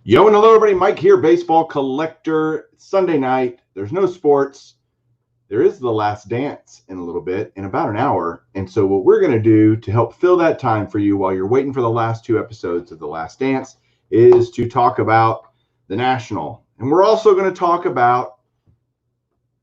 Yo and hello everybody, Mike here, baseball collector. Sunday night, there's no sports. There is The Last Dance in a little bit, in about an hour. And so what we're going to do to help fill that time for you while you're waiting for the last two episodes of The Last Dance is to talk about the National. And we're also going to talk about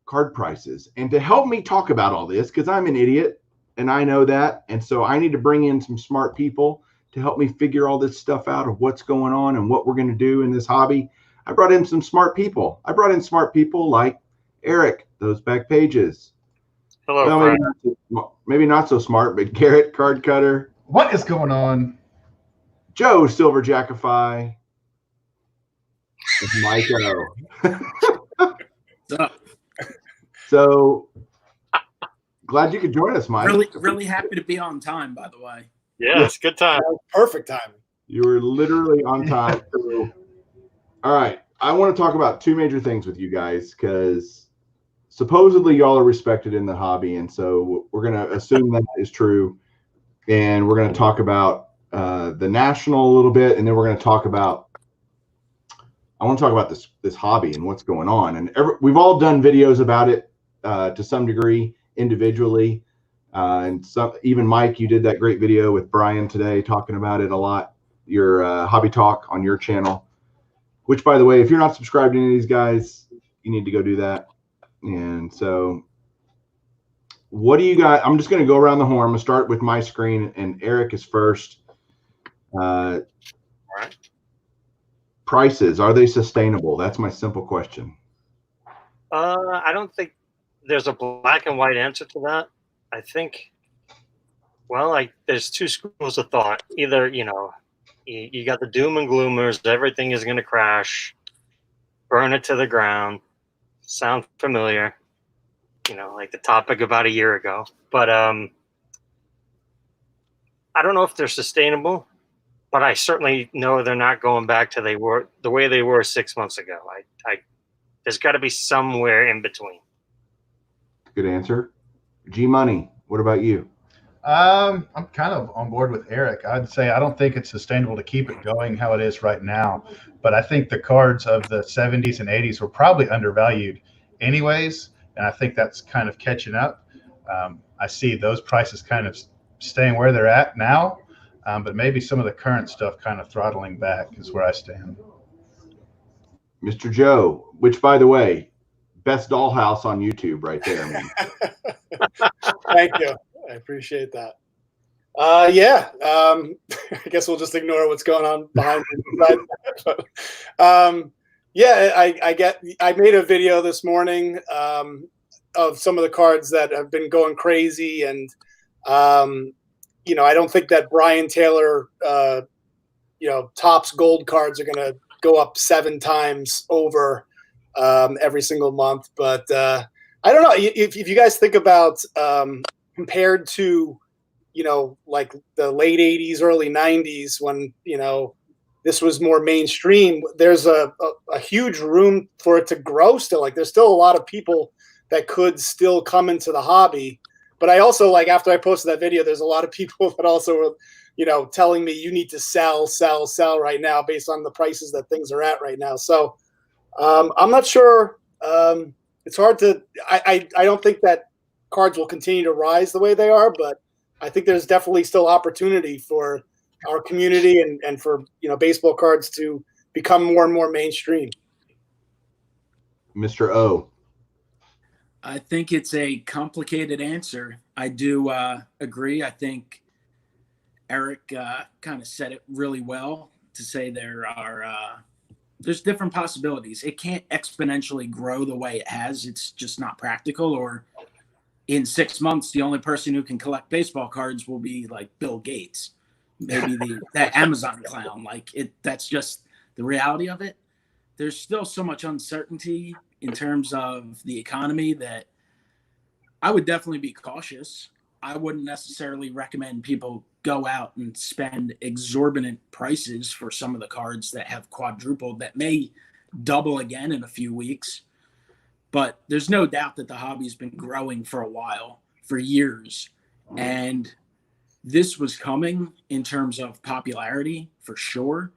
card prices. And to help me talk about all this, because I'm an idiot and I know that, and so I need to bring in some smart people to help me figure all this stuff out of what's going on and what we're going to do in this hobby. I brought in some smart people. I brought in smart people like Eric, ThoseBackPages. Hello, well, maybe not so smart, but Garrett, Card Cutter. What is going on? Joe, SilverJackify. MikeO. So glad you could join us, Mike. Really happy to be on time, by the way. Yeah, it's good time. Perfect time. You were literally on time. So, all right. I want to talk about two major things with you guys because supposedly y'all are respected in the hobby. And so we're going to assume that is true. And we're going to talk about the National a little bit. And then we're going to talk about, I want to talk about this hobby and what's going on. And we've all done videos about it to some degree individually. And even Mike, you did that great video with Brian today talking about it a lot, your hobby talk on your channel, which, by the way, if you're not subscribed to any of these guys, you need to go do that. And so what do you got? I'm just going to go around the horn. I'm going to start with my screen, and Eric is first. All right. Prices, are they sustainable? That's my simple question. I don't think there's a black and white answer to that. I think, well, there's two schools of thought. Either, you got the doom and gloomers, everything is going to crash, burn it to the ground. Sound familiar? Like the topic about a year ago. But I don't know if they're sustainable, but I certainly know they're not going back to the way they were 6 months ago. There's got to be somewhere in between. Good answer. G Money, what about you? I'm kind of on board with Eric. I'd say I don't think it's sustainable to keep it going how it is right now, but I think the cards of the 70s and 80s were probably undervalued anyways, and I think that's kind of catching up. I see those prices kind of staying where they're at now, but maybe some of the current stuff kind of throttling back is where I stand. Mr. Joe, which, by the way, best dollhouse on YouTube right there, man. Thank you. I appreciate that. Yeah. I guess we'll just ignore what's going on behind me. Yeah, I made a video this morning of some of the cards that have been going crazy, and I don't think that Brian Taylor Topps gold cards are going to go up 7 times over every single month. But I don't know if you guys think about compared to, like the late 80s, early 90s when, this was more mainstream, there's a huge room for it to grow still. Like there's still a lot of people that could still come into the hobby. But I also, after I posted that video, there's a lot of people that also were, telling me you need to sell right now based on the prices that things are at right now. So I'm not sure. It's hard to. I don't think that cards will continue to rise the way they are, but I think there's definitely still opportunity for our community and for baseball cards to become more and more mainstream. Mr. O. I think it's a complicated answer. I do agree. I think Eric kind of said it really well to say there's different possibilities. It can't exponentially grow the way it has. It's just not practical. Or in 6 months, the only person who can collect baseball cards will be like Bill Gates, maybe that Amazon clown. That's just the reality of it. There's still so much uncertainty in terms of the economy that I would definitely be cautious. I wouldn't necessarily recommend people go out and spend exorbitant prices for some of the cards that have quadrupled, that may double again in a few weeks. But there's no doubt that the hobby's been growing for a while, for years. And this was coming in terms of popularity, for sure.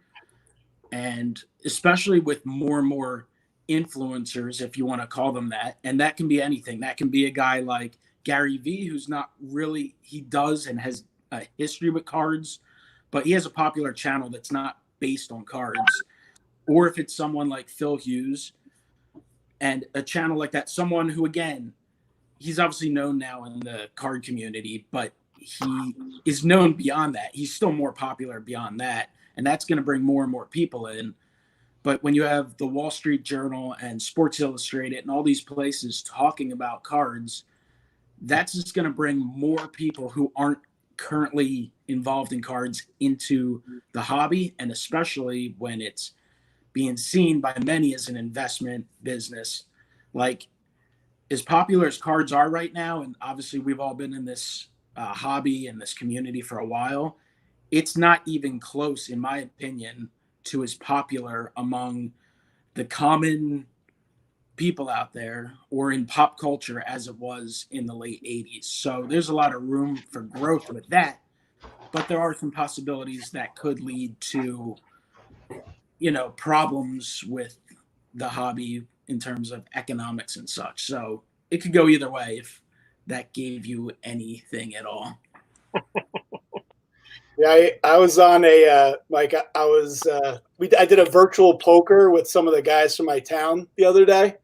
And especially with more and more influencers, if you want to call them that, and that can be anything. That can be a guy like Gary V, who's not really, he does and has a history with cards, but he has a popular channel that's not based on cards. Or if it's someone like Phil Hughes and a channel like that, someone who, again, he's obviously known now in the card community, but he is known beyond that. He's still more popular beyond that. And that's going to bring more and more people in. But when you have the Wall Street Journal and Sports Illustrated and all these places talking about cards, that's just going to bring more people who aren't currently involved in cards into the hobby. And especially when it's being seen by many as an investment business. Like, as popular as cards are right now, and obviously we've all been in this hobby and this community for a while, it's not even close, in my opinion, to as popular among the common people out there or in pop culture as it was in the late 80s. So there's a lot of room for growth with that, but there are some possibilities that could lead to, you know, problems with the hobby in terms of economics and such. So it could go either way, if that gave you anything at all. Yeah, I was on a I did a virtual poker with some of the guys from my town the other day,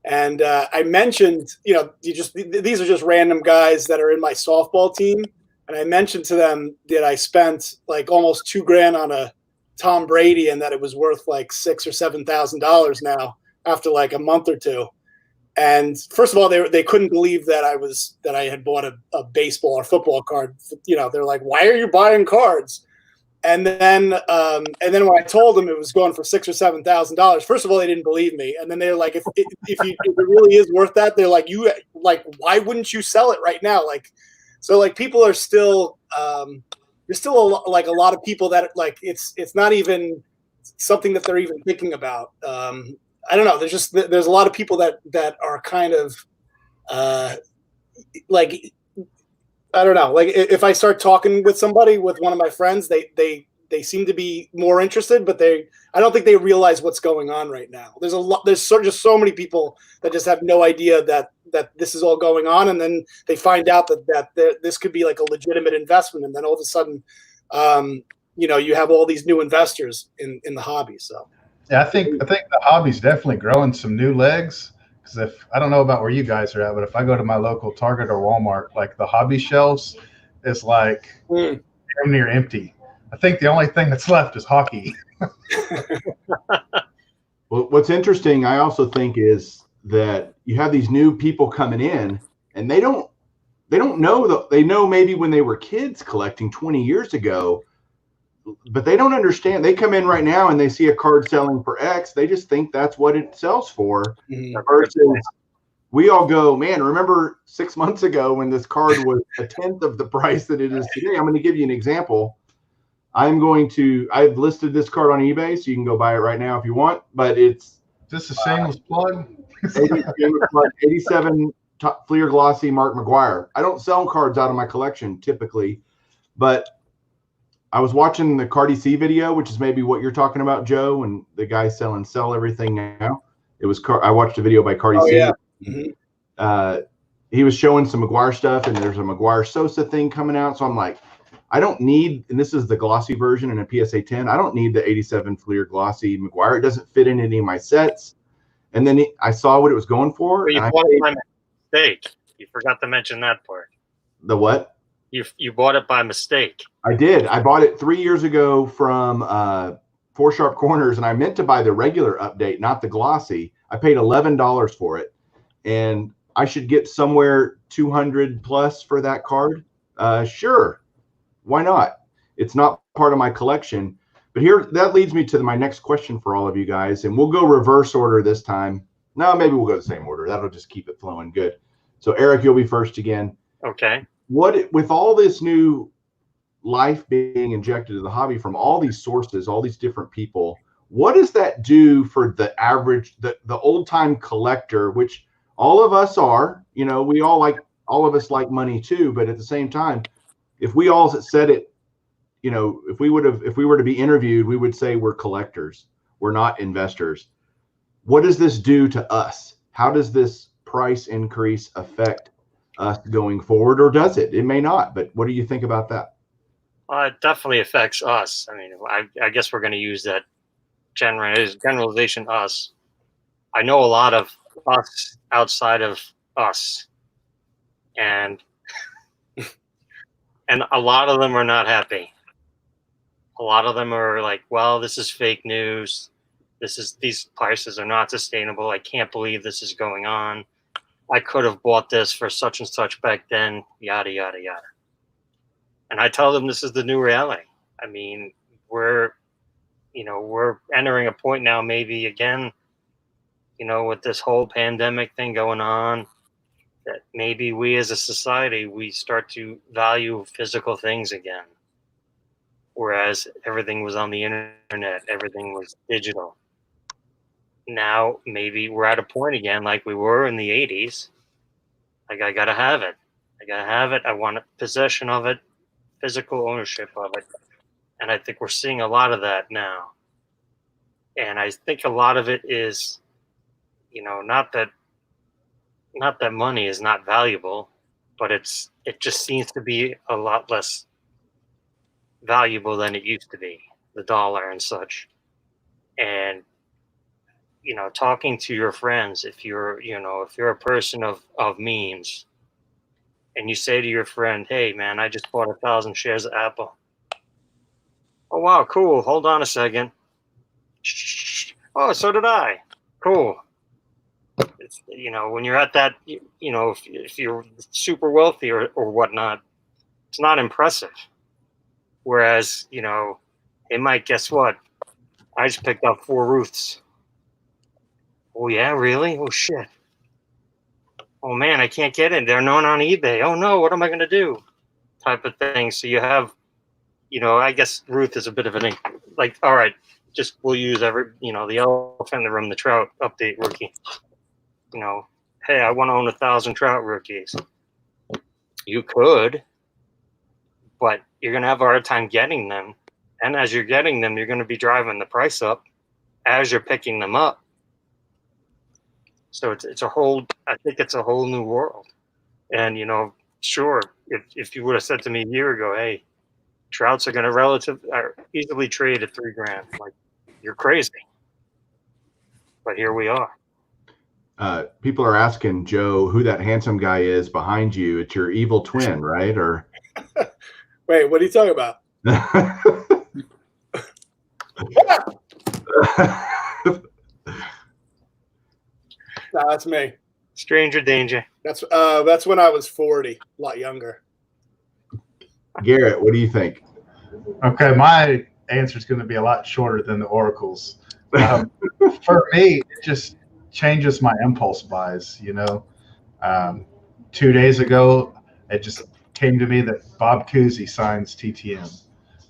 and I mentioned, you know, these are just random guys that are in my softball team, and I mentioned to them that I spent like almost $2,000 on a Tom Brady, and that it was worth like $6,000 or $7,000 now after like a month or two. And first of all, they couldn't believe that I had bought a baseball or football card. You know, they're like, "Why are you buying cards?" And then when I told them it was going for $6,000 or $7,000, first of all, they didn't believe me. And then they're like, if it really is worth that, they're like, why wouldn't you sell it right now? Like, so like people are still there's still a lot of people that like it's not even something that they're even thinking about. I don't know. There's a lot of people that are kind of like, I don't know. Like if I start talking with somebody, with one of my friends, they seem to be more interested, but I don't think they realize what's going on right now. There's just so many people that just have no idea that this is all going on, and then they find out that this could be like a legitimate investment, and then all of a sudden, you know, you have all these new investors in the hobby. So. Yeah, I think the hobby's definitely growing some new legs. Because I don't know about where you guys are at, but if I go to my local Target or Walmart, like the hobby shelves is like damn near empty. I think the only thing that's left is hockey. Well, what's interesting, I also think, is that you have these new people coming in, and they don't know they know maybe when they were kids collecting 20 years ago. But they don't understand. They come in right now and they see a card selling for X. They just think that's what it sells for. Mm-hmm. Versus we all go, man, remember 6 months ago when this card was a tenth of the price that it is today? I'm going to give you an example. I've listed this card on eBay, so you can go buy it right now if you want. But it's just a shameless plug. 87 Fleer Glossy Mark McGuire. I don't sell cards out of my collection typically, but I was watching the Cardi C video, which is maybe what you're talking about, Joe, and the guy selling Sell Everything Now. I watched a video by Cardi C. Yeah. Mm-hmm. He was showing some McGuire stuff, and there's a McGuire Sosa thing coming out. So I'm like, I don't need, and this is the glossy version in a PSA 10. I don't need the 87 Fleer Glossy McGuire. It doesn't fit in any of my sets. And then I saw what it was going for. But you bought it by mistake. You forgot to mention that part. The what? You bought it by mistake. I did. I bought it 3 years ago from Four Sharp Corners, and I meant to buy the regular update, not the glossy. I paid $11 for it, and I should get somewhere 200 plus for that card. Sure, why not? It's not part of my collection. But that leads me to my next question for all of you guys, and we'll go reverse order this time. No, maybe we'll go the same order. That'll just keep it flowing good. So Eric, you'll be first again. Okay. With all this new life being injected to the hobby from all these sources, all these different people, what does that do for the average, the old time collector, which all of us are, you know, all of us like money too, but at the same time, if we all said it if we were to be interviewed, we would say we're collectors. We're not investors. What does this do to us? How does this price increase affect us going forward, or does it? It may not, but what do you think about that? It definitely affects us. I mean, I guess we're going to use that generalization us. I know a lot of us outside of us, and a lot of them are not happy. A lot of them are like, well, this is fake news. These prices are not sustainable. I can't believe this is going on. I could have bought this for such and such back then, yada, yada, yada. And I tell them this is the new reality. I mean, we're entering a point now, maybe again, with this whole pandemic thing going on, that maybe we as a society, we start to value physical things again. Whereas everything was on the internet, everything was digital. Now, maybe we're at a point again, like we were in the 80s. Like, I got to have it. I want possession of it, physical ownership of it. And I think we're seeing a lot of that now. And I think a lot of it is, not that money is not valuable, but it just seems to be a lot less valuable than it used to be, the dollar and such. And talking to your friends, if you're a person of means, and you say to your friend, hey man, I just bought 1,000 shares of Apple. Oh wow, cool, hold on a second. Shh. Oh, so did I. Cool. It's, when you're at that, if you're super wealthy or whatnot, it's not impressive. Whereas, hey Mike, guess what? I just picked up 4 roofs. Oh yeah, really? Oh shit. Oh man, I can't get in. They're known on eBay. Oh no, what am I going to do? Type of thing. So you have, I guess Ruth is a bit of an, like, all right, just we'll use the elephant in the room, the Trout update rookie. Hey, I want to own 1,000 Trout rookies. You could, but you're going to have a hard time getting them. And as you're getting them, you're going to be driving the price up as you're picking them up. So it's a whole new world. And, sure, if you would have said to me a year ago, hey, Trouts are going to easily trade at $3,000, like, you're crazy. But here we are. People are asking, Joe, who that handsome guy is behind you. It's your evil twin, right? Or wait, what are you talking about? No, that's me. Stranger danger. That's when I was 40, a lot younger. Garrett, what do you think? Okay, my answer is going to be a lot shorter than the Oracle's. For me, it just changes my impulse buys. 2 days ago, it just came to me that Bob Cousy signs TTM.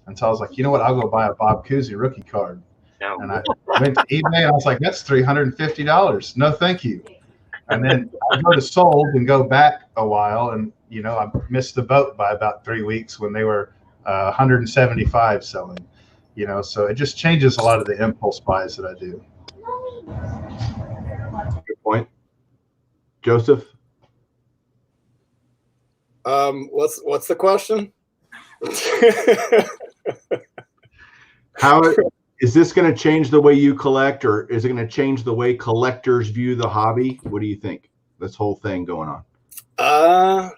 And so I was like, you know what? I'll go buy a Bob Cousy rookie card. No. And I went to eBay and I was like, that's $350. No, thank you. And then I go to sold and go back a while. And, I missed the boat by about 3 weeks when they were 175 selling, so it just changes a lot of the impulse buys that I do. Good point. Joseph? What's the question? How is this going to change the way you collect, or is it going to change the way collectors view the hobby? What do you think? This whole thing going on.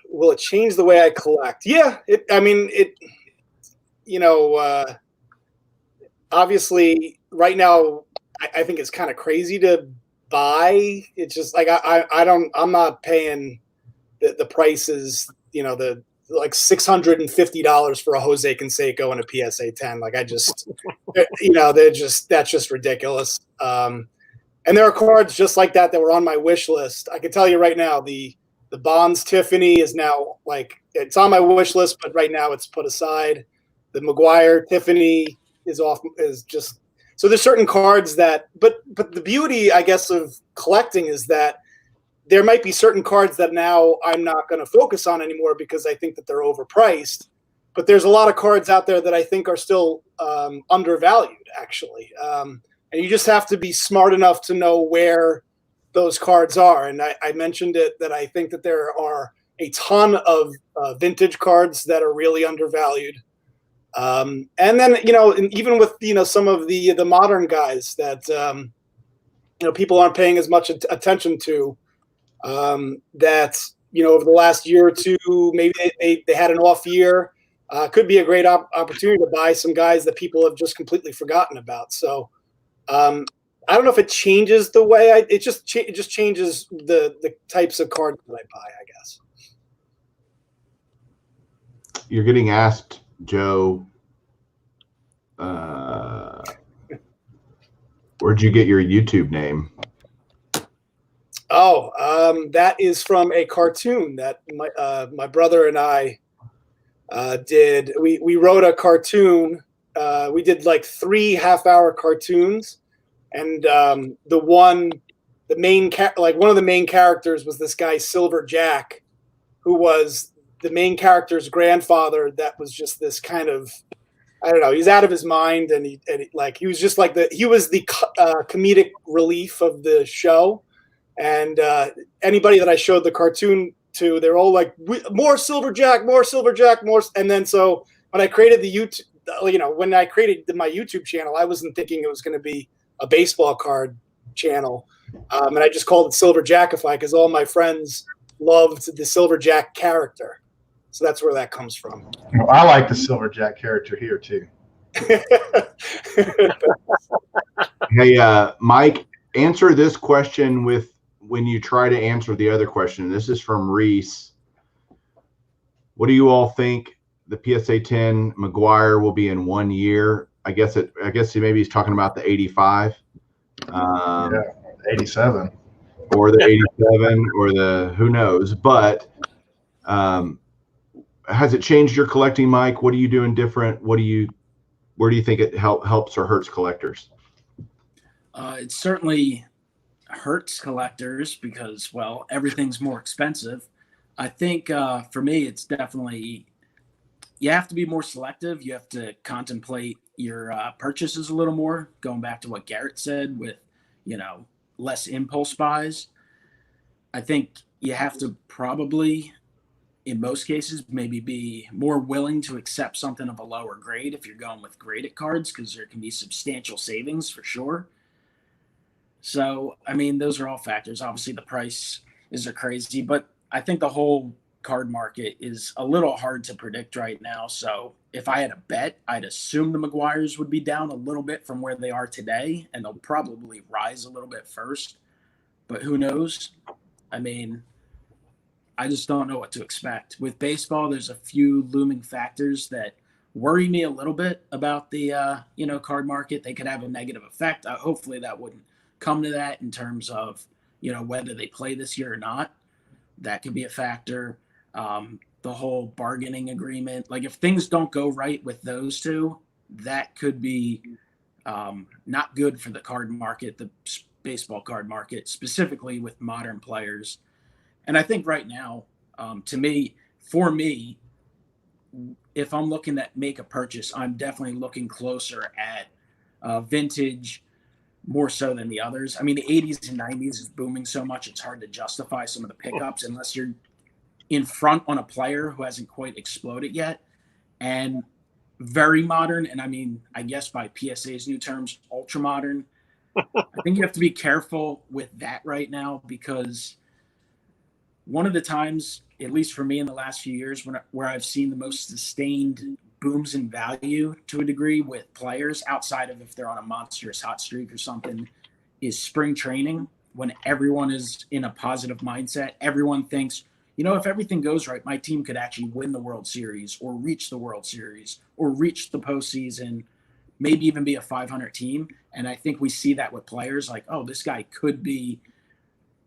Will it change the way I collect? Yeah. Obviously right now I think it's kind of crazy to buy. It's just like, I'm not paying the prices, the like $650 for a Jose Canseco and a PSA 10. Like that's just ridiculous. And there are cards just like that were on my wish list. I can tell you right now, the Bonds Tiffany is now, like, it's on my wish list, but right now it's put aside. The McGuire Tiffany is just, so there's certain cards that, but the beauty, I guess, of collecting is that there might be certain cards that now I'm not going to focus on anymore because I think that they're overpriced. but there's a lot of cards out there that I think are still undervalued, actually. And you just have to be smart enough to know where those cards are. And I mentioned it that I think that there are a ton of vintage cards that are really undervalued. And then, and even with, some of the modern guys that, people aren't paying as much attention to, that, over the last year or two, maybe they had an off year. Could be a great opportunity to buy some guys that people have just completely forgotten about. So I don't know if it changes the way it just changes the types of cards that I buy, I guess. You're getting asked, Joe, where'd you get your YouTube name? Oh, that is from a cartoon that my brother and I did. We wrote a cartoon. We did like 3 half-hour cartoons, and one of the main characters was this guy Silverjack, who was the main character's grandfather. That was just this kind of, I don't know, he's out of his mind, and he was just like he was the comedic relief of the show. And anybody that I showed the cartoon to, they're all like, more Silverjack, more Silverjack, more. And then so when I created the YouTube, when I created my YouTube channel, I wasn't thinking it was going to be a baseball card channel. And I just called it SilverJackify because all my friends loved the Silverjack character. So that's where that comes from. Well, I like the Silverjack character here too. Hey, Mike, answer this question when you try to answer the other question. This is from Reese. What do you all think the PSA 10 McGuire will be in 1 year? I guess maybe he's talking about the 85. 87. Or the 87 or the who knows. But has it changed your collecting, Mike? What are you doing different? Where do you think it helps or hurts collectors? It certainly hurts collectors because, well, everything's more expensive. I think for me, it's definitely, you have to be more selective. You have to contemplate your purchases a little more, going back to what Garrett said with, less impulse buys. I think you have to probably, in most cases, maybe be more willing to accept something of a lower grade if you're going with graded cards, because there can be substantial savings for sure. So, I mean, those are all factors. Obviously, the price is crazy, but I think the whole card market is a little hard to predict right now. So if I had a bet, I'd assume the McGuires would be down a little bit from where they are today, and they'll probably rise a little bit first. But who knows? I mean, I just don't know what to expect. With baseball, there's a few looming factors that worry me a little bit about the, card market. They could have a negative effect. Hopefully that wouldn't come to that in terms of, whether they play this year or not. That could be a factor. The whole bargaining agreement. Like if things don't go right with those two, that could be not good for the card market, the baseball card market, specifically with modern players. And I think right now, for me, if I'm looking at make a purchase, I'm definitely looking closer at vintage more so than the others. I mean, the 80s and 90s is booming so much, it's hard to justify some of the pickups unless you're in front on a player who hasn't quite exploded yet. And very modern, and I mean, I guess by PSA's new terms, ultra modern. I think you have to be careful with that right now, because one of the times, at least for me in the last few years, where I've seen the most sustained booms in value to a degree with players outside of if they're on a monstrous hot streak or something, is spring training, when everyone is in a positive mindset. Everyone thinks, if everything goes right, my team could actually win the World Series or reach the World Series or reach the postseason, maybe even be a 500 team. And I think we see that with players like, oh, this guy could be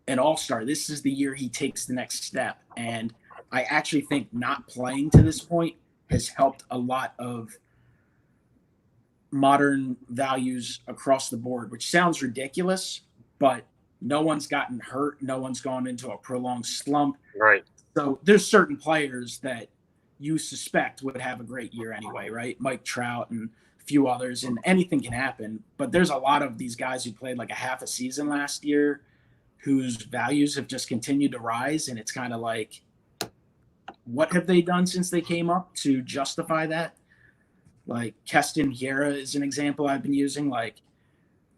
an all-star. This is the year he takes the next step. And I actually think not playing to this point has helped a lot of modern values across the board, which sounds ridiculous, but no one's gotten hurt. No one's gone into a prolonged slump. Right. So there's certain players that you suspect would have a great year anyway, right? Mike Trout and a few others, and anything can happen. But there's a lot of these guys who played like a half a season last year whose values have just continued to rise. And it's kind of like, what have they done since they came up to justify that? Like Keston Hiura is an example I've been using, like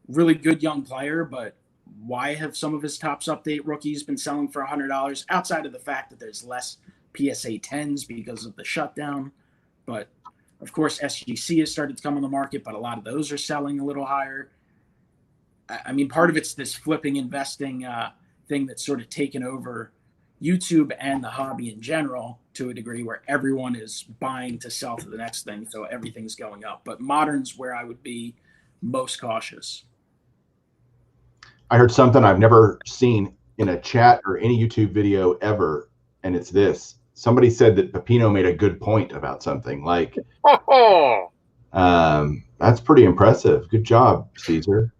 really good young player, but why have some of his Topps Update rookies been selling for $100 outside of the fact that there's less PSA 10s because of the shutdown? But of course, SGC has started to come on the market, but a lot of those are selling a little higher. I mean, part of it's this flipping investing thing that's sort of taken over YouTube and the hobby in general to a degree, where everyone is buying to sell to the next thing. So everything's going up. But modern's where I would be most cautious. I heard something I've never seen in a chat or any YouTube video ever, and it's this. Somebody said that Pepino made a good point about something. Like, that's pretty impressive. Good job, Caesar.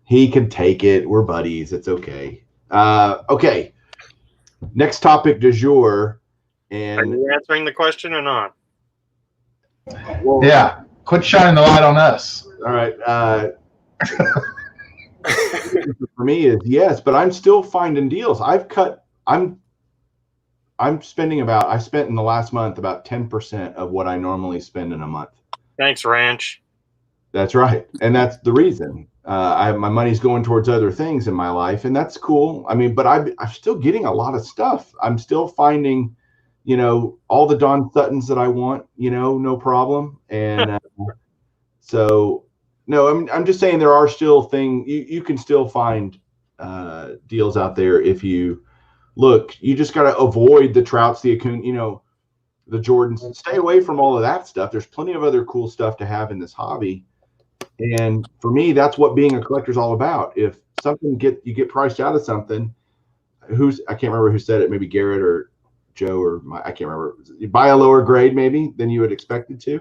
He can take it. We're buddies. It's okay. Okay. Next topic du jour. And are you answering the question or not? Well, yeah. Quit shining the light on us. All right. For me is yes, but I'm still finding deals. I'm spending I spent in the last month about 10% of what I normally spend in a month. Thanks, Ranch. That's right. And that's the reason. My money's going towards other things in my life, and that's cool. I mean, but I'm still getting a lot of stuff. I'm still finding, all the Don Suttons that I want, no problem. And so, no, I'm just saying there are still things you can still find deals out there if you look. You just got to avoid the Trouts, the Acuna, the Jordans. Stay away from all of that stuff. There's plenty of other cool stuff to have in this hobby. And for me, that's what being a collector is all about. If something you get priced out of something, I can't remember who said it, maybe Garrett or Joe or I can't remember. You buy a lower grade maybe than you would expect it to.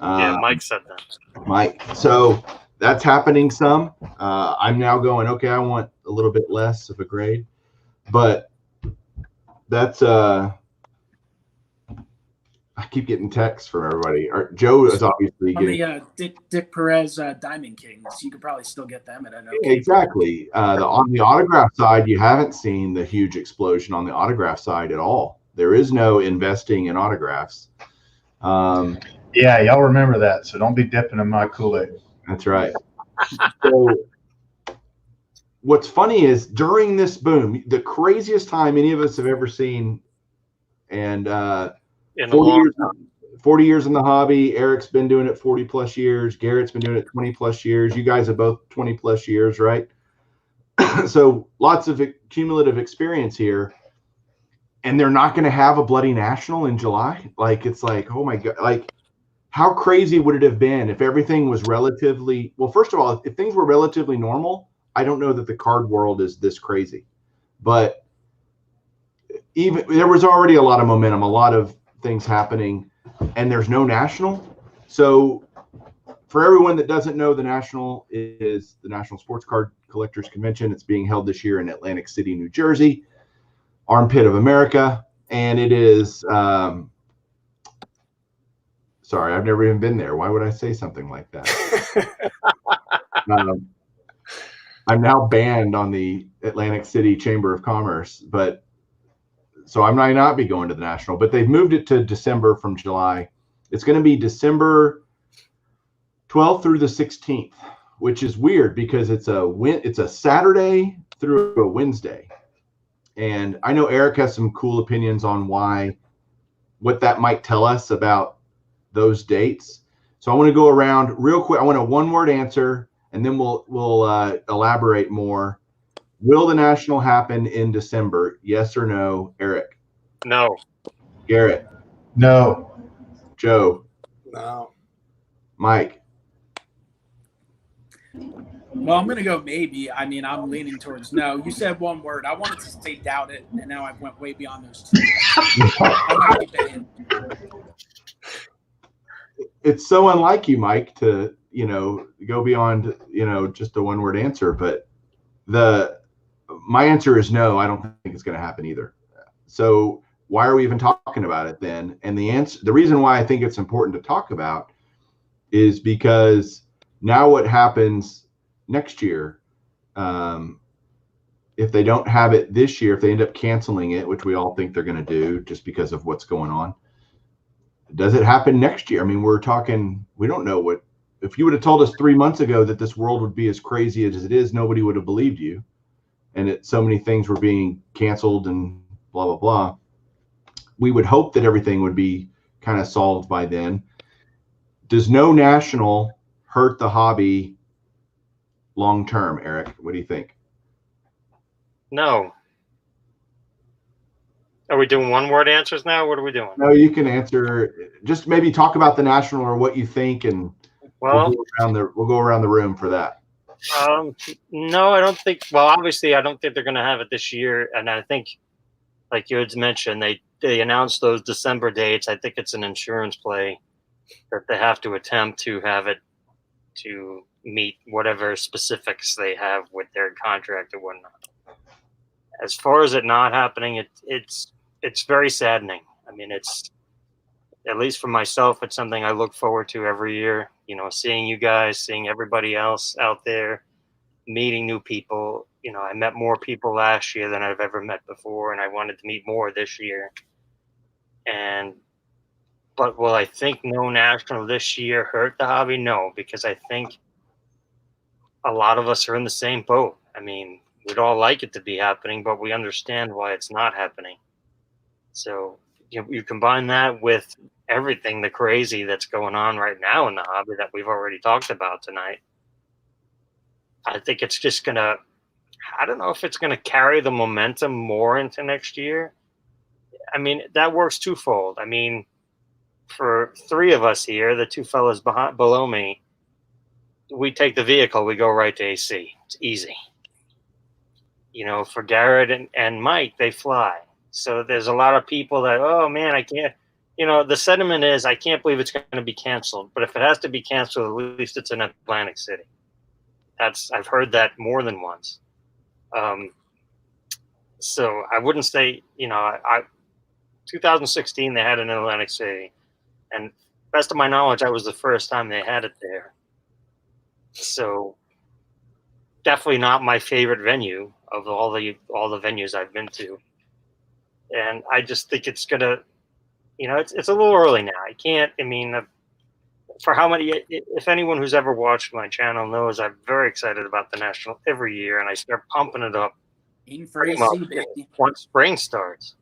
Yeah, Mike said that. Mike. So that's happening some. I'm now going, okay, I want a little bit less of a grade. But that's I keep getting texts from everybody. Joe is obviously getting the Dick Perez Diamond Kings. You could probably still get them at an okay. Exactly. On the autograph side, you haven't seen the huge explosion on the autograph side at all. There is no investing in autographs. Yeah, y'all remember that. So don't be dipping in my Kool-Aid. That's right. So what's funny is during this boom, the craziest time any of us have ever seen, and 40 years in the hobby. Eric's been doing it 40 plus years. Garrett's been doing it 20 plus years. You guys have both 20 plus years, right? So lots of cumulative experience here. And they're not going to have a bloody national in July. Like, it's like, oh my God, like how crazy would it have been if everything was relatively, well, first of all, if things were relatively normal, I don't know that the card world is this crazy, but even there was already a lot of momentum, a lot of things happening, and there's no national. So for everyone that doesn't know, the national is the National Sports Card Collectors Convention. It's being held this year in Atlantic City, New Jersey, armpit of America. And it is sorry, I've never even been there. Why would I say something like that? I'm now banned on the Atlantic City Chamber of Commerce, but so I might not be going to the national, but they've moved it to December from July. It's going to be December 12th through the 16th, which is weird because it's a Saturday through a Wednesday. And I know Eric has some cool opinions on what that might tell us about those dates. So I want to go around real quick. I want a one-word answer, and then we'll elaborate more. Will the national happen in December? Yes or no, Eric? No. Garrett? No. Joe? No. Mike? Well, I'm going to go maybe. I mean, I'm leaning towards no. You said one word. I wanted to say doubt it, and now I went way beyond those two. I might be banned. It's so unlike you, Mike, to go beyond just a one-word answer, but my answer is no. I don't think it's going to happen either. So why are we even talking about it then? And the reason why I think it's important to talk about is because now what happens next year, if they don't have it this year, if they end up canceling it, which we all think they're going to do just because of what's going on, does it happen next year? I mean, we don't know what, if you would have told us 3 months ago that this world would be as crazy as it is, nobody would have believed you. And so many things were being canceled and blah, blah, blah. We would hope that everything would be kind of solved by then. Does no national hurt the hobby long term, Eric? What do you think? No. Are we doing one-word answers now? What are we doing? No, you can answer. Just maybe talk about the national or what you think, and Well, we'll go around the room for that. No, I don't think. Well, obviously, I don't think they're going to have it this year. And I think, like you had mentioned, they announced those December dates. I think it's an insurance play that they have to attempt to have it to meet whatever specifics they have with their contract or whatnot. As far as it not happening, it's very saddening. I mean, it's, at least for myself, it's something I look forward to every year. You know, seeing you guys, seeing everybody else out there, meeting new people. You know, I met more people last year than I've ever met before, and I wanted to meet more this year. But will I think no national this year hurt the hobby? No, because I think a lot of us are in the same boat. I mean, we'd all like it to be happening, but we understand why it's not happening. So you combine that with everything, the crazy that's going on right now in the hobby that we've already talked about tonight. I think it's just gonna, I don't know if it's gonna carry the momentum more into next year. I mean, that works twofold. I mean, for three of us here, the two fellas below me, we take the vehicle, we go right to AC. It's easy. You know, for Garrett and Mike, they fly. So there's a lot of people that, oh man, I can't, you know, the sentiment is, I can't believe it's going to be canceled. But if it has to be canceled, at least it's in Atlantic City. I've heard that more than once. So I wouldn't say, you know, 2016, they had it in Atlantic City. And best of my knowledge, that was the first time they had it there. So definitely not my favorite venue of all the venues I've been to. And I just think it's gonna, you know, it's a little early now. I mean, for how many, if anyone who's ever watched my channel knows, I'm very excited about the national every year, and I start pumping it up. Aim for AC, baby. Once spring starts,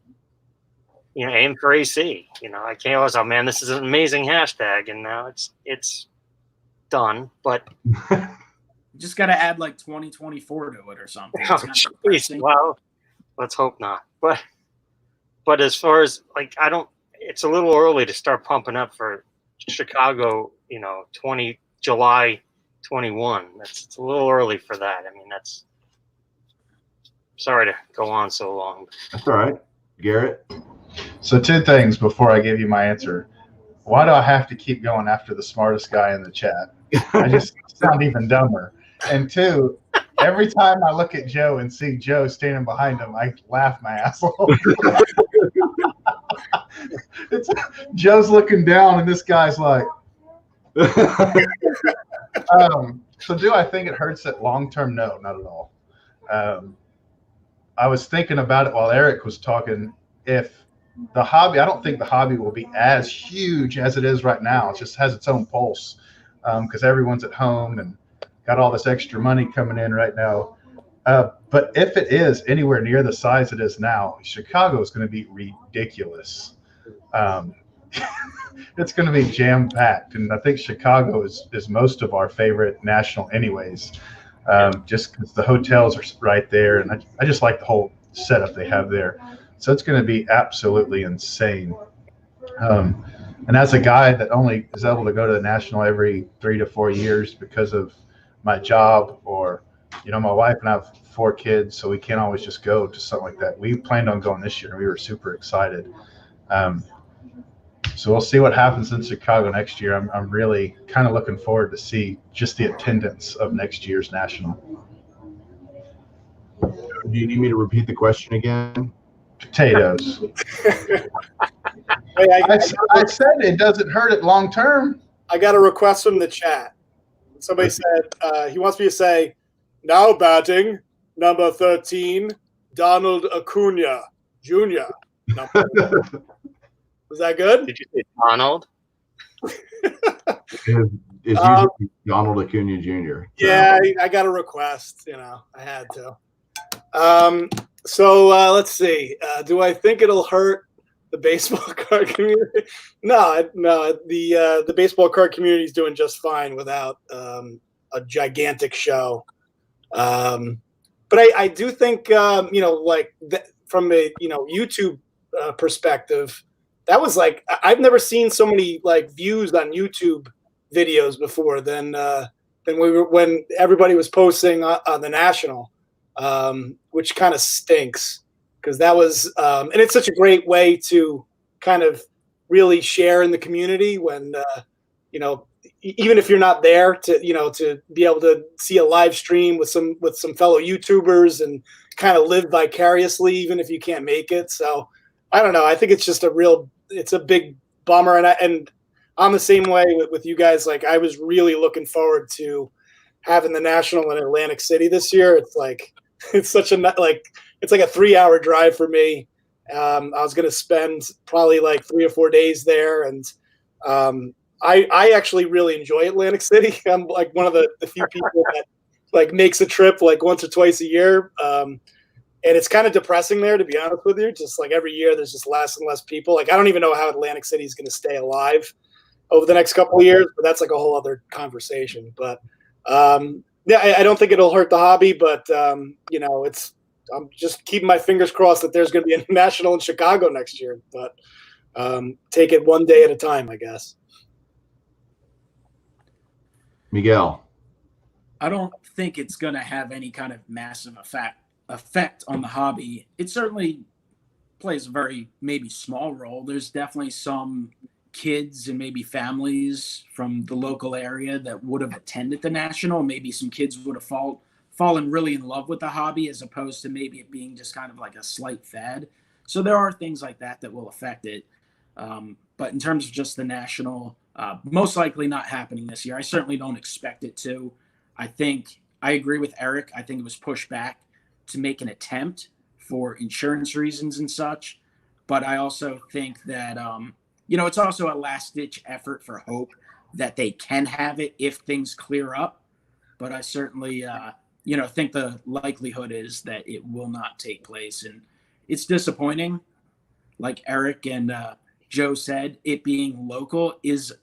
you know, aim for AC. You know, I can't always, oh man, this is an amazing hashtag, and now it's done. But you just got to add like 2024 to it or something. Oh, well, let's hope not. But as far as like, it's a little early to start pumping up for Chicago, you know, July 21. It's a little early for that. I mean, sorry to go on so long. That's all right. Garrett? So 2 things before I give you my answer. Why do I have to keep going after the smartest guy in the chat? I just sound even dumber. And 2, every time I look at Joe and see Joe standing behind him, I laugh my ass off. Joe's looking down, and this guy's like. So do I think it hurts it long term? No, not at all. I was thinking about it while Eric was talking. If the hobby, I don't think the hobby will be as huge as it is right now. It just has its own pulse because everyone's at home and got all this extra money coming in right now. But if it is anywhere near the size it is now, Chicago is going to be ridiculous. It's going to be jam-packed, and I think Chicago is most of our favorite national anyways, just because the hotels are right there, and I just like the whole setup they have there. So it's going to be absolutely insane. And as a guy that only is able to go to the national every 3 to 4 years because of my job, or, you know, my wife and I have 4 kids, so we can't always just go to something like that. We planned on going this year, and we were super excited. So we'll see what happens in Chicago next year. I'm really kind of looking forward to see just the attendance of next year's national. Do you need me to repeat the question again? Potatoes. Hey, I said it doesn't hurt it long term. I got a request from the chat. Somebody said he wants me to say, now batting, number 13, Donald Acuna Jr. Was that good? Did you say Donald? It's usually Donald Acuna Jr. So. Yeah, I got a request. I had to. So let's see. Do I think it'll hurt the baseball card community? No. The baseball card community is doing just fine without a gigantic show. But I do think from a YouTube perspective, that was like I've never seen so many views on YouTube videos before than when everybody was posting on the National, which kind of stinks because that was and it's such a great way to kind of really share in the community when even if you're not there to be able to see a live stream with some fellow YouTubers and kind of live vicariously even if you can't make it. So I don't know. I think it's just it's a big bummer. And I'm the same way with you guys. Like I was really looking forward to having the National in Atlantic City this year. It's like, it's such a, it's like a 3-hour drive for me. I was going to spend probably 3 or 4 days there. And I actually really enjoy Atlantic City. I'm like one of the few people that makes a trip once or twice a year. And it's kind of depressing there, to be honest with you. Just every year, there's just less and less people. I don't even know how Atlantic City is going to stay alive over the next couple of years, but that's a whole other conversation. But yeah, I don't think it'll hurt the hobby, but I'm just keeping my fingers crossed that there's going to be a National in Chicago next year. But take it one day at a time, I guess. Miguel. I don't think it's going to have any kind of massive effect on the hobby. It certainly plays a very maybe small role. There's definitely some kids and maybe families from the local area that would have attended the National. Maybe some kids would have fallen really in love with the hobby as opposed to maybe it being just kind of like a slight fad. So there are things like that will affect it. But in terms of just the National, most likely not happening this year. I certainly don't expect it to. I agree with Eric. I think it was pushed back to make an attempt for insurance reasons and such. But I also think that, it's also a last-ditch effort for hope that they can have it if things clear up. But I certainly, think the likelihood is that it will not take place. And it's disappointing. Like Eric and Joe said, it being local is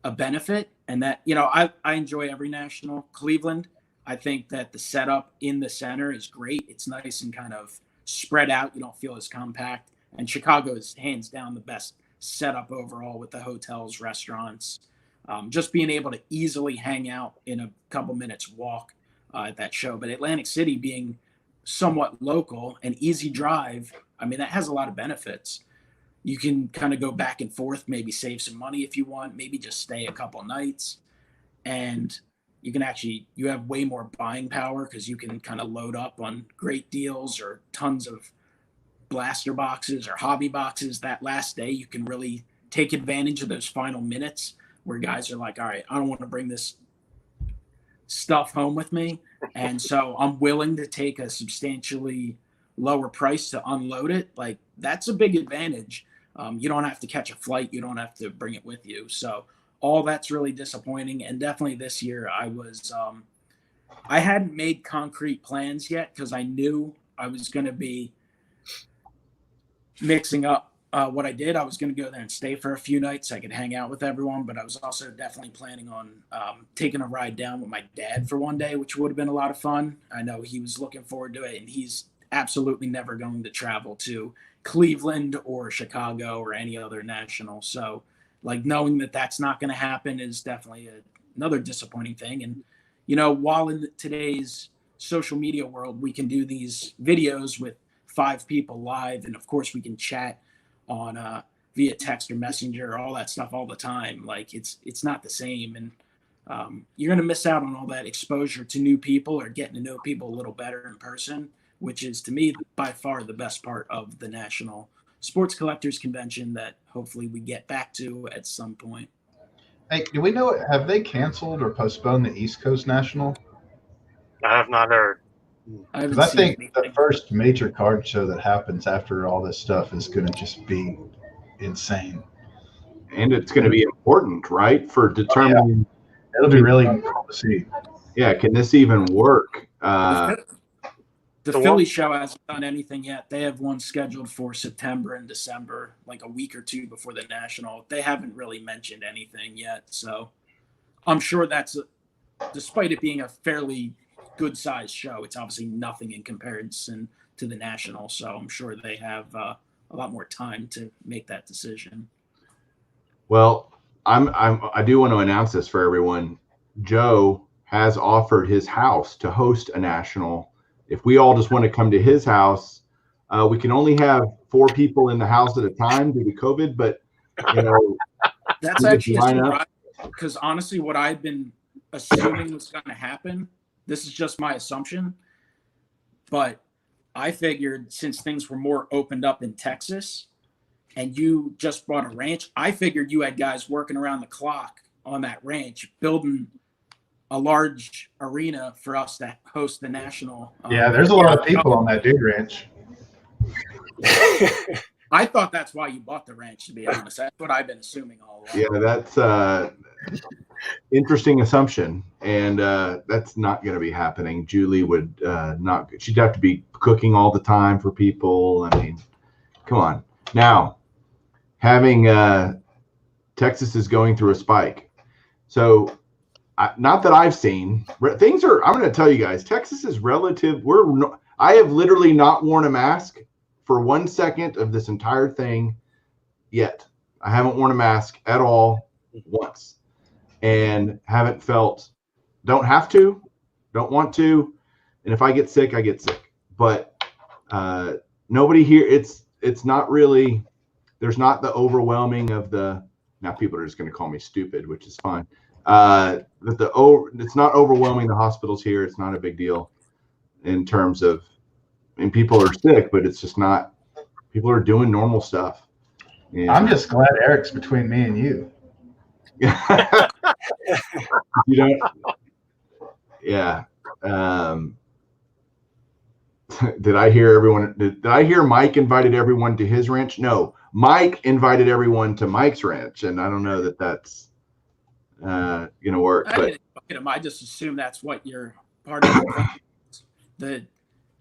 a benefit. And that, I enjoy every National. Cleveland, I think that the setup in the center is great. It's nice and kind of spread out. You don't feel as compact. And Chicago is hands down the best setup overall with the hotels, restaurants. Just being able to easily hang out in a couple minutes walk at that show. But Atlantic City being somewhat local and easy drive, that has a lot of benefits. You can kind of go back and forth, maybe save some money if you want, maybe just stay a couple nights. And you have way more buying power because you can kind of load up on great deals or tons of blaster boxes or hobby boxes that last day. You can really take advantage of those final minutes where guys are like, all right, I don't want to bring this stuff home with me. And so I'm willing to take a substantially lower price to unload it. That's a big advantage. You don't have to catch a flight. You don't have to bring it with you. So all that's really disappointing. And definitely this year I hadn't made concrete plans yet because I knew I was going to be mixing up what I did. I was going to go there and stay for a few nights so I could hang out with everyone. But I was also definitely planning on taking a ride down with my dad for one day, which would have been a lot of fun. I know he was looking forward to it, and he's absolutely never going to travel to Cleveland or Chicago or any other National. So knowing that that's not going to happen is definitely another disappointing thing. And, while in today's social media world, we can do these videos with 5 people live. And of course we can chat on via text or messenger, all that stuff all the time. It's not the same. And you're going to miss out on all that exposure to new people or getting to know people a little better in person which is to me by far the best part of the National Sports Collectors Convention that hopefully we get back to at some point. Hey, do we know, have they canceled or postponed the East Coast National? I have not heard. Because I think the first major card show that happens after all this stuff is going to just be insane. And it's going to be important, right, for determining. It'll be really cool to see. Yeah, can this even work? The Philly show hasn't done anything yet. They have one scheduled for September and December, like a week or two before the National. They haven't really mentioned anything yet. So I'm sure that's, despite it being a fairly good-sized show, it's obviously nothing in comparison to the National. So I'm sure they have a lot more time to make that decision. Well, I do want to announce this for everyone. Joe has offered his house to host a national. If we all just want to come to his house, we can only have 4 people in the house at a time due to COVID. But that's actually surprising, because honestly, what I've been assuming was going to happen. This is just my assumption, but I figured since things were more opened up in Texas, and you just bought a ranch, I figured you had guys working around the clock on that ranch, building a large arena for us to host the National. Yeah, there's a lot of people on that dude ranch. I thought that's why you bought the ranch, to be honest. That's what I've been assuming all along. Yeah, that's interesting assumption, and that's not going to be happening. Julie would not. She'd have to be cooking all the time for people. I mean, come on. Now, having Texas is going through a spike, so not that I've seen things are. I'm going to tell you guys, Texas is relative. I have literally not worn a mask for 1 second of this entire thing yet. I haven't worn a mask at all once, and haven't felt, don't have to, don't want to, and if I get sick, I get sick. But nobody here, it's not really, there's not the overwhelming of the, now people are just going to call me stupid, which is fine. It's not overwhelming the hospitals here. It's not a big deal in terms of, and people are sick, but it's just not, people are doing normal stuff. And I'm just glad Eric's between me and you. You don't, yeah. Did I hear everyone? Did I hear Mike invited everyone to his ranch? No, Mike invited everyone to Mike's ranch, and I don't know that that's going to work. But I just assume that's what you're part of.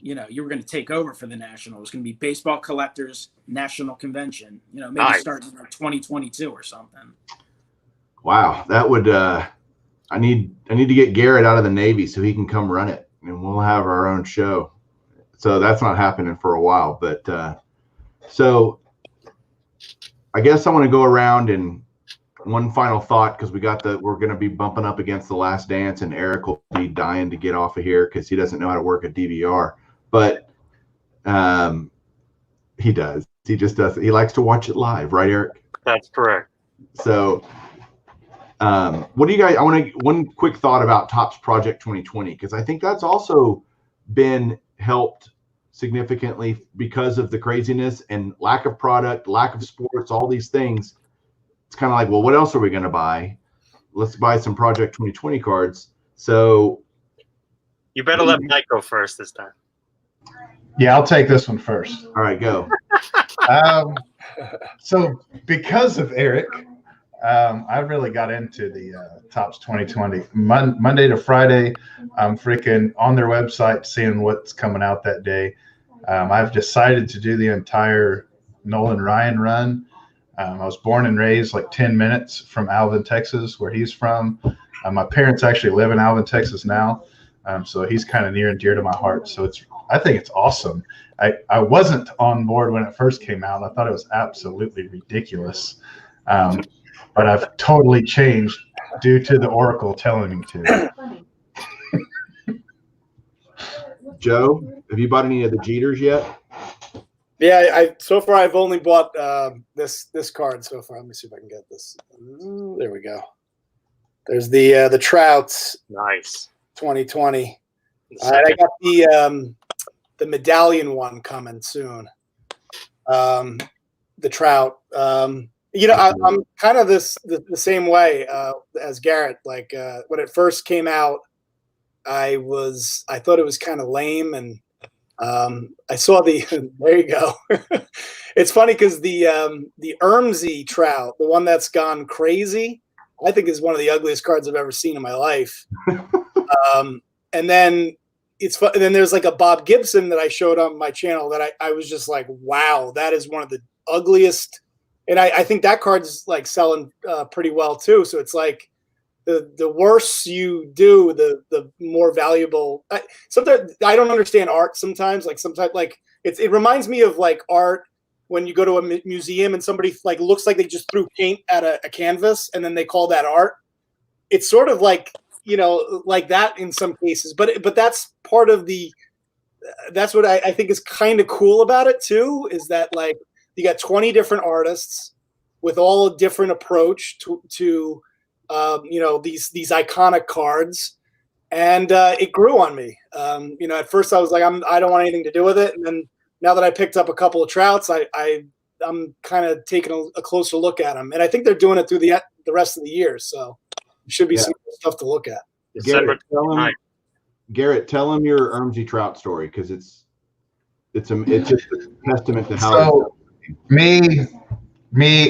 You were going to take over for the National. It was going to be Baseball Collectors National Convention. Maybe nice. Starting in 2022 or something. Wow, that would. I need to get Garrett out of the Navy so he can come run it, and we'll have our own show. So that's not happening for a while. But so I guess I want to go around and one final thought, because we're going to be bumping up against The Last Dance, and Eric will be dying to get off of here because he doesn't know how to work a DVR. But he does. He just does. He likes to watch it live, right, Eric? That's correct. So what do you guys, one quick thought about Topps Project 2020, because I think that's also been helped significantly because of the craziness and lack of product, lack of sports, all these things. It's kind of like, well, what else are we going to buy? Let's buy some Project 2020 cards. So you better let Mike go first this time. Yeah, I'll take this one first. All right, go. So because of Eric, I really got into the Topps 2020. Monday to Friday, I'm freaking on their website seeing what's coming out that day. I've decided to do the entire Nolan Ryan run. I was born and raised like 10 minutes from Alvin, Texas, where he's from. My parents actually live in Alvin, Texas now, so he's kind of near and dear to my heart. So I think it's awesome. I wasn't on board when it first came out. I thought it was absolutely ridiculous. But I've totally changed due to the Oracle telling me to. Joe, have you bought any of the Jeters yet? Yeah, so far I've only bought this card so far. Let me see if I can get this. There we go. There's the Trouts. Nice. 2020. I got the medallion one coming soon. The Trout. You know, I'm kind of the same way as Garrett. Like when it first came out, I thought it was kind of lame, and I saw the there you go. It's funny because the Ermsey Trout, the one that's gone crazy, I think is one of the ugliest cards I've ever seen in my life. And then and then there's like a Bob Gibson that I showed on my channel that I was just like, wow, that is one of the ugliest. And I think that card's like selling pretty well too. So it's like the worse you do, the more valuable. Sometimes I don't understand art. Sometimes like it reminds me of like art when you go to a museum and somebody like looks like they just threw paint at a canvas and then they call that art. It's sort of like, you know, like that in some cases, but that's part of that's what I think is kind of cool about it too, is that like you got 20 different artists with all a different approach to you know, these iconic cards, and it grew on me. You know, at first I was like, I don't want anything to do with it, and then now that I picked up a couple of Trouts, I'm kind of taking a closer look at them, and I think they're doing it through the rest of the year, so it should be some stuff to look at. Garrett, tell him your Ermsey Trout story, because it's just a testament to how. So me,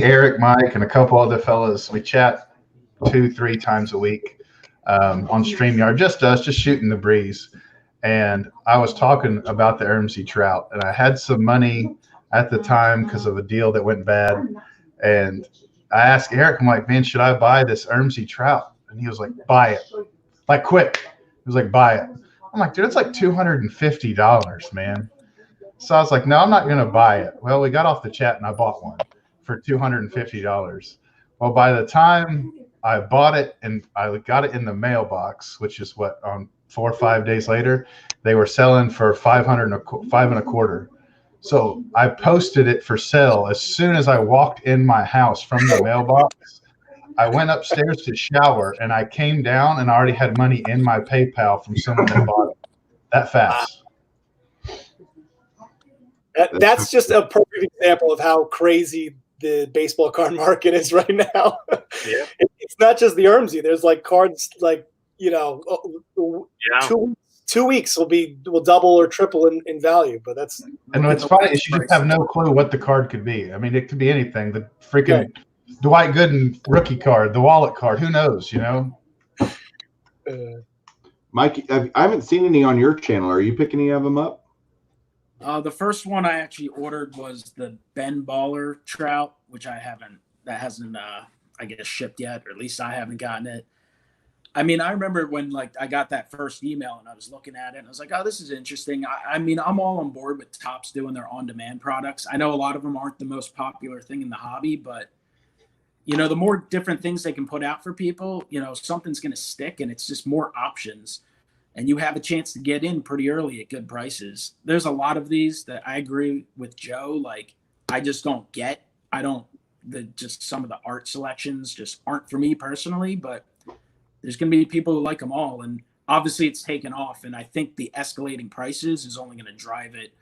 Eric, Mike, and a couple other fellas, we chat 2-3 times a week on StreamYard, just us, just shooting the breeze. And I was talking about the Ermsey Trout, and I had some money at the time because of a deal that went bad. And I asked Eric, I'm like, man, should I buy this Ermsey Trout? And he was like, buy it. Like, quick. He was like, buy it. I'm like, dude, it's like $250, man. So I was like, no, I'm not going to buy it. Well, we got off the chat and I bought one for $250. Well, by the time I bought it and I got it in the mailbox, which is what, 4 or 5 days later, they were selling for $5.25. So I posted it for sale as soon as I walked in my house from the mailbox. I went upstairs to shower and I came down and I already had money in my PayPal from someone that bought it that fast. That's just a perfect example of how crazy the baseball card market is right now. Yeah. It's not just the Ermsey. There's like cards like, you know, 2 weeks will double or triple in value. But that's, and what's funny is you just have no clue what the card could be. I mean, it could be anything. The freaking Dwight Gooden rookie card, the wallet card. Who knows? You know. Mike, I haven't seen any on your channel. Are you picking any of them up? The first one I actually ordered was the Ben Baller Trout, which that hasn't, I guess, shipped yet, or at least I haven't gotten it. I mean, I remember when like I got that first email and I was looking at it and I was like, oh, this is interesting. I mean, I'm all on board with Topps doing their on-demand products. I know a lot of them aren't the most popular thing in the hobby, but you know, the more different things they can put out for people, you know, something's going to stick, and it's just more options. And you have a chance to get in pretty early at good prices. There's a lot of these that I agree with Joe. Like, I just don't get. Just some of the art selections just aren't for me personally, but there's going to be people who like them all. And obviously it's taken off. And I think the escalating prices is only going to drive it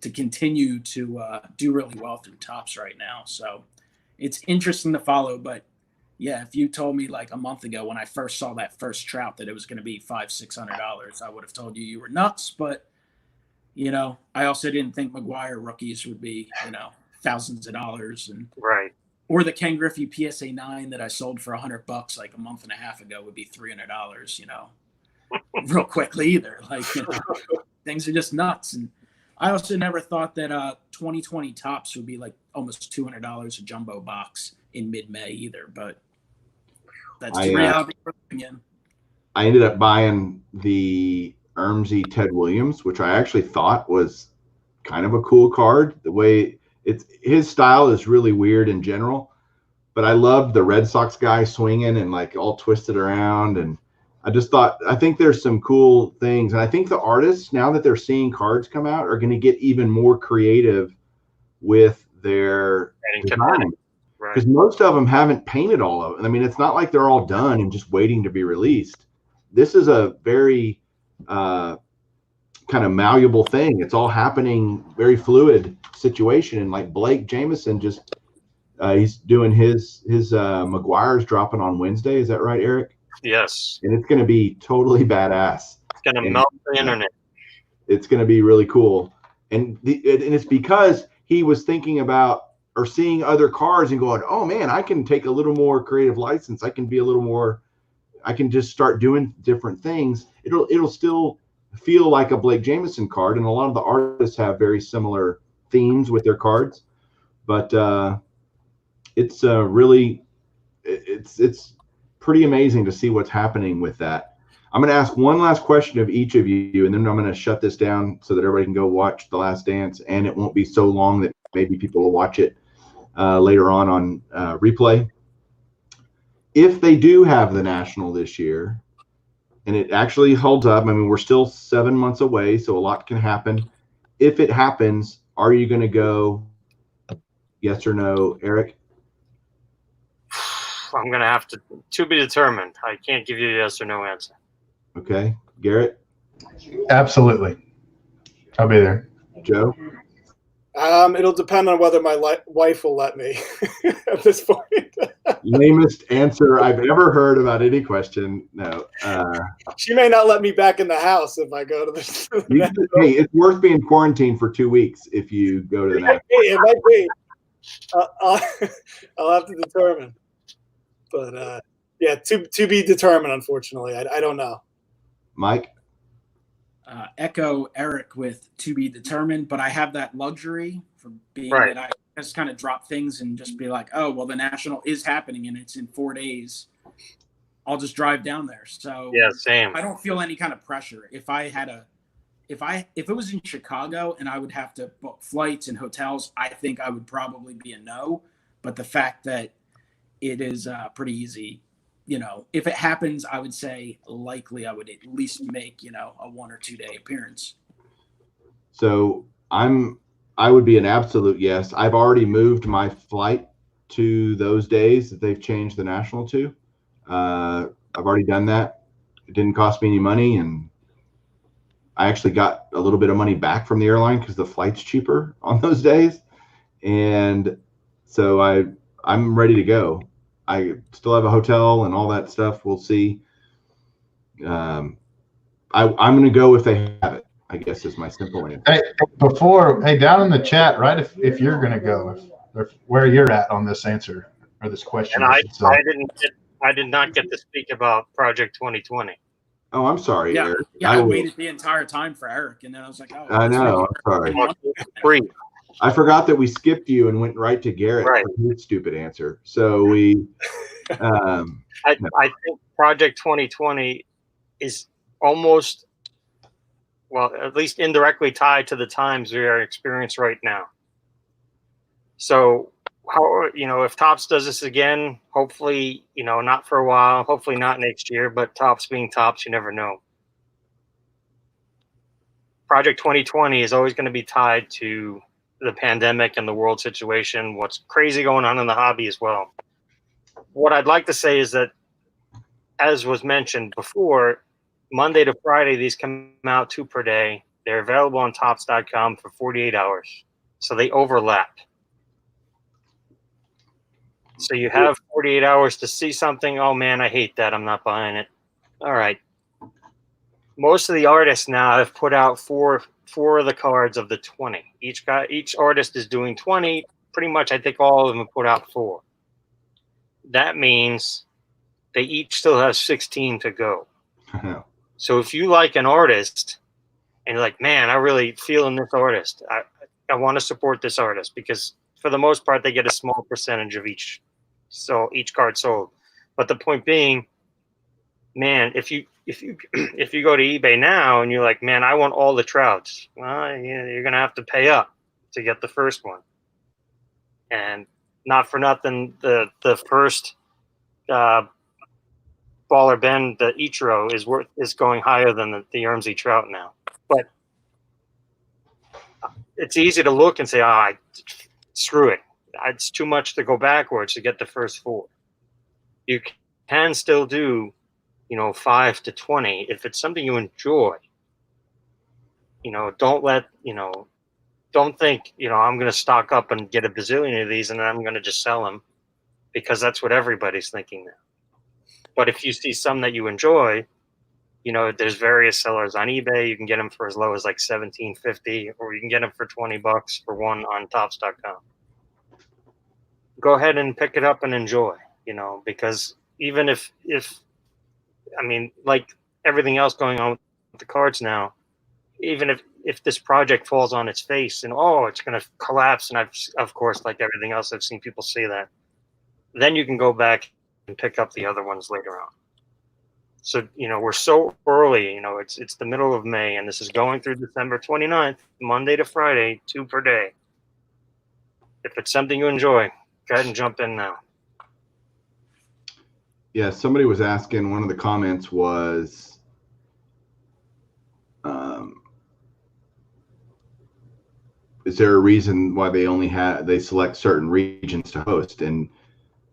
to continue to do really well through Topps right now. So it's interesting to follow, but yeah, if you told me like a month ago when I first saw that first Trout that it was going to be $500-$600, I would have told you were nuts. But, you know, I also didn't think McGuire rookies would be, you know, thousands of dollars. And right. Or the Ken Griffey PSA 9 that I sold for $100 like a month and a half ago would be $300, you know, real quickly either. Like, you know, things are just nuts. And I also never thought that 2020 Topps would be like almost $200 a jumbo box in mid-May either, but that's the reality we're living in. I ended up buying the Ermsey Ted Williams, which I actually thought was kind of a cool card. The way his style is really weird in general, but I loved the Red Sox guy swinging and like all twisted around, and I think there's some cool things, and I think the artists, now that they're seeing cards come out, are going to get even more creative with their design. Because most of them haven't painted all of it. I mean, it's not like they're all done and just waiting to be released. This is a very kind of malleable thing. It's all happening very fluid situation. And like Blake Jameson just he's doing his McGuire's dropping on Wednesday. Is that right, Eric? Yes. And it's going to be totally badass. It's going to melt the internet. It's going to be really cool. And it's because he was thinking about or seeing other cars and going, oh man, I can take a little more creative license. I can be a little more, I can just start doing different things. It'll still feel like a Blake Jameson card. And a lot of the artists have very similar themes with their cards, but it's really, it's pretty amazing to see what's happening with that. I'm going to ask one last question of each of you, and then I'm going to shut this down so that everybody can go watch The Last Dance, and it won't be so long that maybe people will watch it later on replay. If they do have the National this year, and it actually holds up, I mean, we're still 7 months away, so a lot can happen. If it happens, are you going to go? Yes or no, Eric? I'm going to have to be determined. I can't give you a yes or no answer. Okay. Garrett? Absolutely. I'll be there. Joe? It'll depend on whether my wife will let me at this point. Lamest answer I've ever heard about any question. No. She may not let me back in the house if I go to the Hey, it's worth being quarantined for 2 weeks if you go to the National. It might be. I'll have to determine. But yeah, to be determined, unfortunately. I don't know. Mike? Echo Eric with to be determined, but I have that luxury for being Right. that I just kind of drop things and just be like, oh, well, the National is happening and it's in 4 days. I'll just drive down there. So Yeah, same. I don't feel any kind of pressure. If it was in Chicago and I would have to book flights and hotels, I think I would probably be a no. But the fact that it is pretty easy, if it happens, I would say likely I would at least make, a 1 or 2 day appearance. So I would be an absolute yes. I've already moved my flight to those days that they've changed the National to. I've already done that. It didn't cost me any money, and I actually got a little bit of money back from the airline because the flight's cheaper on those days. And so I'm ready to go. I still have a hotel and all that stuff. We'll see. I'm going to go if they have it, I guess is my simple answer. Hey, down in the chat, right? If you're going to go, if where you're at on this answer or this question. And I did not get to speak about Project 2020. Oh, I'm sorry, Yeah, Eric. I waited the entire time for Eric, and then I was like, oh. I know. I'm sorry. Free. I forgot that we skipped you and went right to Garrett Right. for his stupid answer. So we. I think Project 2020 is almost, well, at least indirectly tied to the times we are experiencing right now. So, if Topps does this again, hopefully, not for a while, hopefully not next year, but Topps being Topps, you never know. Project 2020 is always going to be tied to the pandemic and the world situation, what's crazy going on in the hobby as well. What I'd like to say is that, as was mentioned before, Monday to Friday, these come out 2 per day. They're available on Topps.com for 48 hours. So they overlap. So you have 48 hours to see something. Oh man, I hate that. I'm not buying it. All right. Most of the artists now have put out four of the cards of the 20. Each artist is doing 20. Pretty much, I think all of them have put out 4. That means they each still have 16 to go. So if you like an artist and you're like, man, I really feel in this artist. I want to support this artist because for the most part, they get a small percentage of each card sold. But the point being, man, if you go to eBay now and you're like, man, I want all the Trouts, well, you're gonna have to pay up to get the first one. And not for nothing, the first Baller Ben, the Ichiro is going higher than the Ermsey Trout now. But it's easy to look and say, screw it. It's too much to go backwards to get the first 4. You can still do 5 to 20 if it's something you enjoy. don't let, don't think, I'm going to stock up and get a bazillion of these and then I'm going to just sell them, because that's what everybody's thinking now. But if you see some that you enjoy, there's various sellers on eBay. You can get them for as low as like $17.50, or you can get them for $20 for one on Topps.com. Go ahead and pick it up and enjoy, because even if like everything else going on with the cards now, even if this project falls on its face and it's going to collapse, and of course, like everything else, I've seen people say that, then you can go back and pick up the other ones later on. So, we're so early, it's the middle of May, and this is going through December 29th, Monday to Friday, 2 per day. If it's something you enjoy, go ahead and jump in now. Yeah, somebody was asking, one of the comments was, is there a reason why they select certain regions to host? And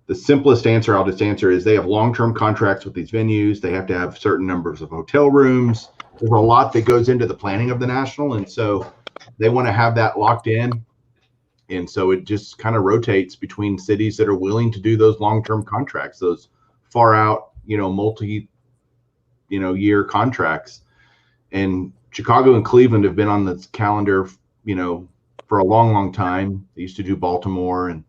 the simplest answer I'll just answer is they have long-term contracts with these venues. They have to have certain numbers of hotel rooms. There's a lot that goes into the planning of the National, and so they want to have that locked in. And so it just kind of rotates between cities that are willing to do those long-term contracts, those far out, multi, year contracts. And Chicago and Cleveland have been on the calendar, for a long, long time. They used to do Baltimore and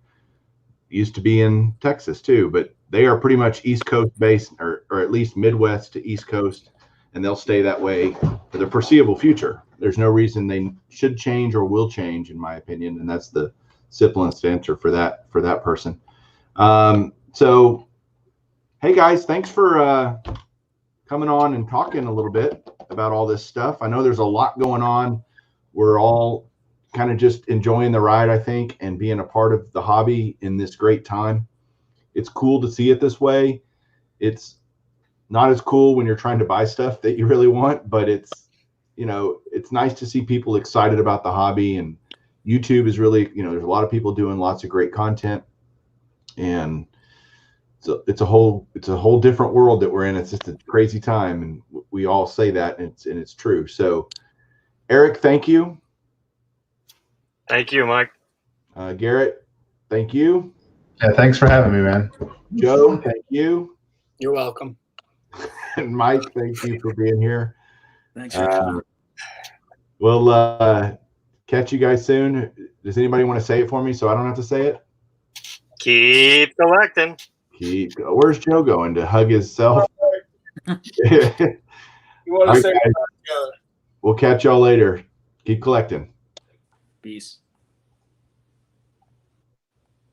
used to be in Texas too, but they are pretty much East Coast based, or at least Midwest to East Coast, and they'll stay that way for the foreseeable future. There's no reason they should change or will change, in my opinion, and that's the simplest answer for that person. So, hey guys, thanks for coming on and talking a little bit about all this stuff. I know there's a lot going on. We're all kind of just enjoying the ride, I think, and being a part of the hobby in this great time. It's cool to see it this way. It's not as cool when you're trying to buy stuff that you really want, but it's nice to see people excited about the hobby. And YouTube is really, there's a lot of people doing lots of great content, and so it's a whole different world that we're in. It's just a crazy time, and we all say that, and it's true. So, Eric, thank you. Thank you, Mike. Garrett, thank you. Yeah, thanks for having me, man. Joe, thank you. You're welcome. And Mike, thank you for being here. Thanks for having me. We'll catch you guys soon. Does anybody want to say it for me so I don't have to say it? Keep collecting. Where's Joe going to hug himself? You want to say We'll catch y'all later. Keep collecting. Peace.